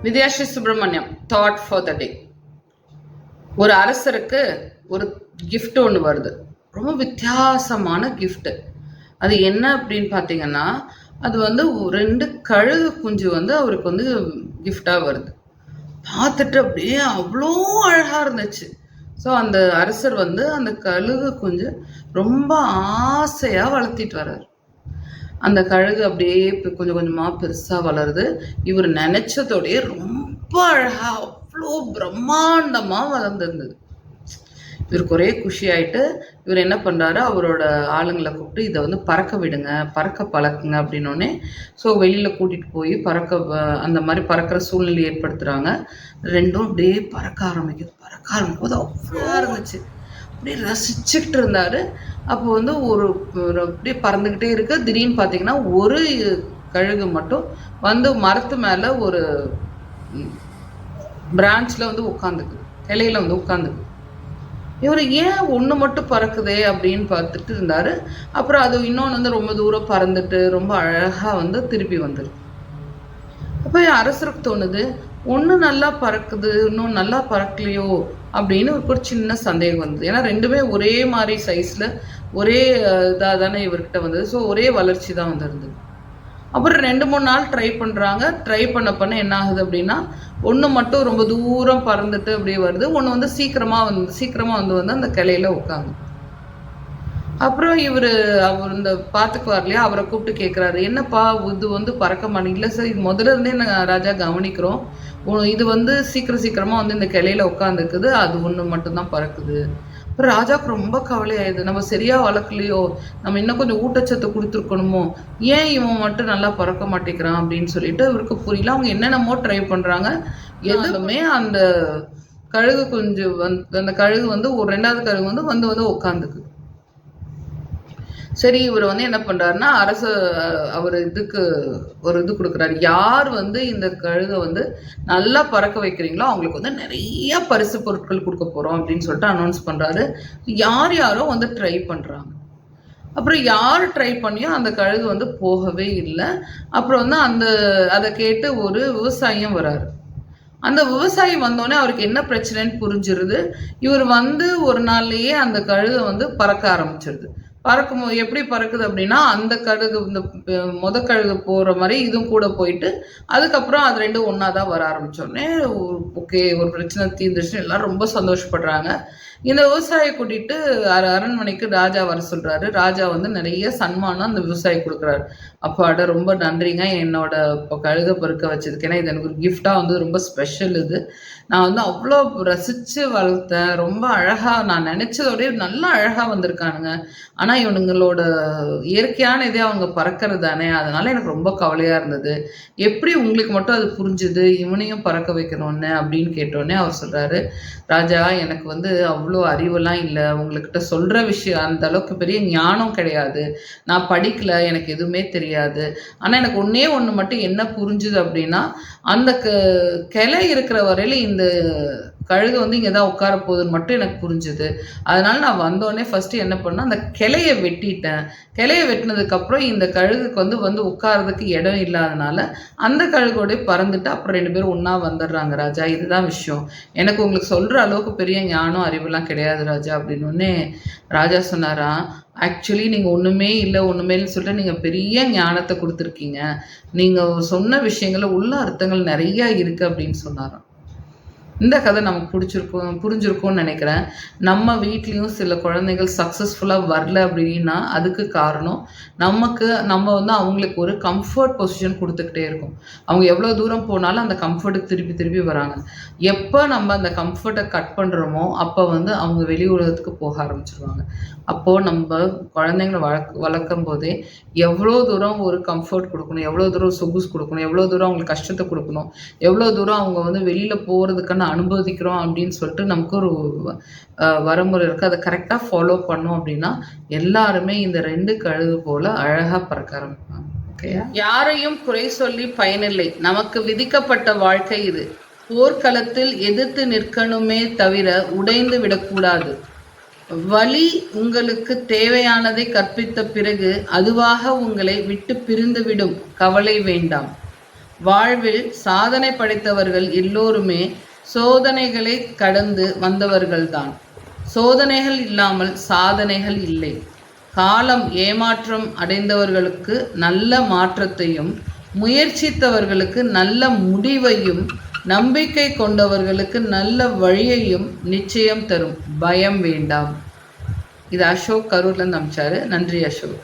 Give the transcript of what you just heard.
Vidyasri Subramaniam thought for the day. ஒரு அரசருக்கு ஒரு gift ஒன்று வருது. ரொம்ப வித்தியாசமான gift. அது என்ன அப்படின்னு பார்த்தீங்கன்னா, அது வந்து 2 கழுகு குஞ்சு வந்து அவருக்கு வந்து கிஃப்டாக வருது. பார்த்துட்டு அப்படியே அவ்வளோ அழகாக இருந்துச்சு. ஸோ அந்த அரசர் வந்து அந்த கழுகு குஞ்சு ரொம்ப ஆசையாக வளர்த்திட்டு வர்றாரு. அந்த கழுகு அப்படியே கொஞ்சம் கொஞ்சமாக பெருசாக வளருது. இவர் நினச்சதோடைய ரொம்ப அழகாக அவ்வளோ பிரம்மாண்டமாக வளர்ந்துருந்தது. இவருக்கு ஒரே குஷி ஆயிட்டு இவர் என்ன பண்ணுறாரு, அவரோட ஆளுங்களை கூப்பிட்டு இதை வந்து பறக்க விடுங்க, பறக்க பழக்குங்க அப்படின்னோடனே ஸோ வெளியில் கூட்டிகிட்டு போய் அந்த மாதிரி பறக்கிற சூழ்நிலை ஏற்படுத்துகிறாங்க. ரெண்டும் அப்படியே பறக்க ஆரம்பிக்கும் போது அவ்வளோ இருந்துச்சு. அப்படியே ரசிச்சுக்கிட்டு இருந்தார். அப்போ வந்து அப்படியே பறந்துக்கிட்டே இருக்கு. திடீர்னு பார்த்தீங்கன்னா ஒரு கழுகு மட்டும் வந்து மரத்து மேலே ஒரு பிரான்ச்சில் வந்து உட்காந்துக்குது, இலையில வந்து உட்காந்துக்குது. இவர் ஏன் ஒன்று மட்டும் பறக்குதே அப்படின்னு பார்த்துட்டு இருந்தார். அப்புறம் அது இன்னொன்று வந்து ரொம்ப தூரம் பறந்துட்டு ரொம்ப அழகாக வந்து திருப்பி வந்துடுது. அப்போ அரசருக்கு தோணுது, ஒன்று நல்லா பறக்குது, இன்னும் நல்லா பறக்கலையோ அப்படின்னு ஒரு சின்ன சந்தேகம் வந்தது. ஏன்னா ரெண்டுமே ஒரே மாதிரி சைஸில் ஒரே இதாக தானே இவர்கிட்ட வந்தது. ஸோ ஒரே வளர்ச்சி தான் வந்துருந்தது. அப்புறம் 2-3 நாள் ட்ரை பண்ணுறாங்க. ட்ரை பண்ண என்ன ஆகுது அப்படின்னா, ஒன்று மட்டும் ரொம்ப தூரம் பறந்துட்டு அப்படியே வருது. ஒன்று வந்து சீக்கிரமாக வந்து அந்த கிளையில உட்காந்து. அப்புறம் அவர் இந்த பார்த்துக்குவார் இல்லையா, அவரை கூப்பிட்டு கேட்குறாரு, என்னப்பா இது வந்து பறக்க மாட்டேங்கல? சார் இது முதல்ல இருந்தே நாங்கள் ராஜா கவனிக்கிறோம், இது வந்து சீக்கிரமாக வந்து இந்த கிளையில உட்காந்துக்குது, அது ஒன்று மட்டும்தான் பறக்குது. அப்புறம் ராஜாவுக்கு ரொம்ப கவலையாயிடுது, நம்ம சரியாக வளர்க்கலையோ, நம்ம இன்னும் கொஞ்சம் ஊட்டச்சத்து கொடுத்துருக்கணுமோ, ஏன் இவன் மட்டும் நல்லா பறக்க மாட்டேங்கிறான் அப்படின்னு சொல்லிட்டு இவருக்கு புரியல. அவங்க என்னென்னமோ ட்ரை பண்ணுறாங்க, எதுவுமே அந்த கழுகு கொஞ்சம் அந்த கழுகு வந்து ஒரு 2வது கழுகு வந்து உட்காந்துக்கு. சரி, இவர் வந்து என்ன பண்ணுறாருன்னா, அவர் இது கொடுக்குறாரு, யார் வந்து இந்த கழுகை வந்து நல்லா பறக்க வைக்கிறீங்களோ அவங்களுக்கு வந்து நிறைய பரிசு பொருட்கள் கொடுக்க போகிறோம் அப்படின்னு சொல்லிட்டு அனௌன்ஸ் பண்ணுறாரு. யாரோ வந்து ட்ரை பண்ணுறாங்க. அப்புறம் யார் ட்ரை பண்ணியோ அந்த கழுகு வந்து போகவே இல்லை. அப்புறம் வந்து அதை கேட்டு ஒரு விவசாயியும் வராரு. அந்த விவசாயி வந்தோடனே அவருக்கு என்ன பிரச்சனைன்னு புரிஞ்சிருது. இவர் வந்து ஒரு நாள்லேயே அந்த கழுகை வந்து பறக்க ஆரம்பிச்சிருது. எப்படி பறக்குது அப்படின்னா, அந்த கழுகு இந்த கழுகு போகிற மாதிரி இதுவும் கூட போயிட்டு அதுக்கப்புறம் அது 2 ஒன்றா தான் வர ஆரம்பித்தோடனே ஓகே, ஒரு பிரச்சனை தீர்ந்துச்சுன்னு எல்லாரும் ரொம்ப சந்தோஷப்படுறாங்க. இந்த விவசாயியை கூட்டிகிட்டு அரண்மனைக்கு ராஜா வர சொல்கிறாரு. ராஜா வந்து நிறைய சன்மானம் அந்த விவசாயி கொடுக்குறாரு. அப்பாட ரொம்ப நன்றிங்க, என்னோட இப்போ கழுகை பறக்க வச்சதுக்கு. ஏன்னா இது எனக்கு ஒரு கிஃப்டாக வந்து ரொம்ப ஸ்பெஷல். இது நான் வந்து அவ்வளோ ரசித்து வளர்த்தேன். ரொம்ப அழகாக நான் நினச்சதோடய நல்லா அழகாக வந்திருக்கானுங்க. ஆனால் இவனுங்களோட இயற்கையான இதே அவங்க பறக்கிறது தானே, அதனால் எனக்கு ரொம்ப கவலையாக இருந்தது. எப்படி உங்களுக்கு மட்டும் அது புரிஞ்சுது இவனையும் பறக்க வைக்கணும்னு அப்படின்னு கேட்டோடனே அவர் சொல்கிறாரு, ராஜா எனக்கு வந்து அவ்வளோ அறிவெல்லாம் இல்லை, உங்கள்கிட்ட சொல்கிற விஷயம் அந்த அளவுக்கு பெரிய ஞானம் கிடையாது, நான் படிக்கலை, எனக்கு எதுவுமே தெரியாது. ஆனால் எனக்கு ஒன்று மட்டும் என்ன புரிஞ்சுது அப்படின்னா, அந்த கிளை இருக்கிற வரையில இந்த கழுகு வந்து இங்கே தான் உட்கார போகுதுன்னு மட்டும் எனக்கு புரிஞ்சுது. அதனால நான் வந்தோடனே ஃபஸ்ட்டு என்ன பண்ணேன், அந்த கிளையை வெட்டிட்டேன். கிளையை வெட்டினதுக்கப்புறம் இந்த கழுகுக்கு வந்து உட்காரதுக்கு இடம் இல்லாதனால அந்த கழுகோடய பறந்துட்டு அப்புறம் 2 பேரும் ஒன்றா வந்துடுறாங்க ராஜா. இதுதான் விஷயம். எனக்கு உங்களுக்கு சொல்கிற அளவுக்கு பெரிய ஞானம் அறிவுலாம் கிடையாது ராஜா அப்படின்னோடனே ராஜா சொன்னாராம், ஆக்சுவலி நீங்கள் ஒன்றுமே இல்லைன்னு சொல்லிட்டு நீங்கள் பெரிய ஞானத்தை கொடுத்துருக்கீங்க. நீங்கள் சொன்ன விஷயங்களில் உள்ள அர்த்தங்கள் நிறையா இருக்குது அப்படின்னு சொன்னாராம். இந்த கதை நமக்கு புரிஞ்சிருக்கும்னு நினைக்கிறேன். நம்ம வீட்லேயும் சில குழந்தைகள் சக்ஸஸ்ஃபுல்லாக வரல அப்படின்னா அதுக்கு காரணம் நம்ம வந்து அவங்களுக்கு ஒரு கம்ஃபர்ட் பொசிஷன் கொடுத்துக்கிட்டே இருக்கோம். அவங்க எவ்வளோ தூரம் போனாலும் அந்த கம்ஃபர்ட்டுக்கு திருப்பி வராங்க. எப்போ நம்ம அந்த கம்ஃபர்ட்டை கட் பண்ணுறோமோ அப்போ வந்து அவங்க வெளி உலகத்துக்கு போக ஆரம்பிச்சிருவாங்க. அப்போது நம்ம குழந்தைங்களை வளர்க்கும் போதே எவ்வளோ தூரம் ஒரு கம்ஃபர்ட் கொடுக்கணும், எவ்வளோ தூரம் சொகுசு கொடுக்கணும், எவ்வளோ தூரம் அவங்களுக்கு கஷ்டத்தை கொடுக்கணும், எவ்வளோ தூரம் அவங்க வந்து வெளியில் போகிறதுக்கான அனுபவிக்கிறோம் அப்படின்னு சொல்லிட்டு நமக்கு ஒரு வரமுறை இருக்குது. அதை கரெக்டாக ஃபாலோ பண்ணோம் அப்படின்னா எல்லாருமே இந்த 2 கழுகு போல் அழகாக பறக்க ஆரம்பிப்பாங்க. ஓகேயா? யாரையும் குறை சொல்லி பயனில்லை, நமக்கு விதிக்கப்பட்ட வாழ்க்கை இது. போர்க்களத்தில் எதிர்த்து நிற்கணுமே தவிர உடைந்து விடக்கூடாது. வழி உங்களுக்கு தேவையானதை கற்பித்த பிறகு அதுவாக உங்களை விட்டு பிரிந்துவிடும், கவலை வேண்டாம். வாழ்வில் சாதனை படைத்தவர்கள் எல்லோருமே சோதனைகளை கடந்து வந்தவர்கள்தான். சோதனைகள் இல்லாமல் சாதனைகள் இல்லை. காலம் ஏமாற்றம் அடைந்தவர்களுக்கு நல்ல மாற்றத்தையும், முயற்சித்தவர்களுக்கு நல்ல முடிவையும், நம்பிக்கை கொண்டவர்களுக்கு நல்ல வழியையும் நிச்சயம் தரும். பயம் வேண்டாம். இது அசோக் கரூர்லேருந்து அமிச்சாரு. நன்றி அசோக்.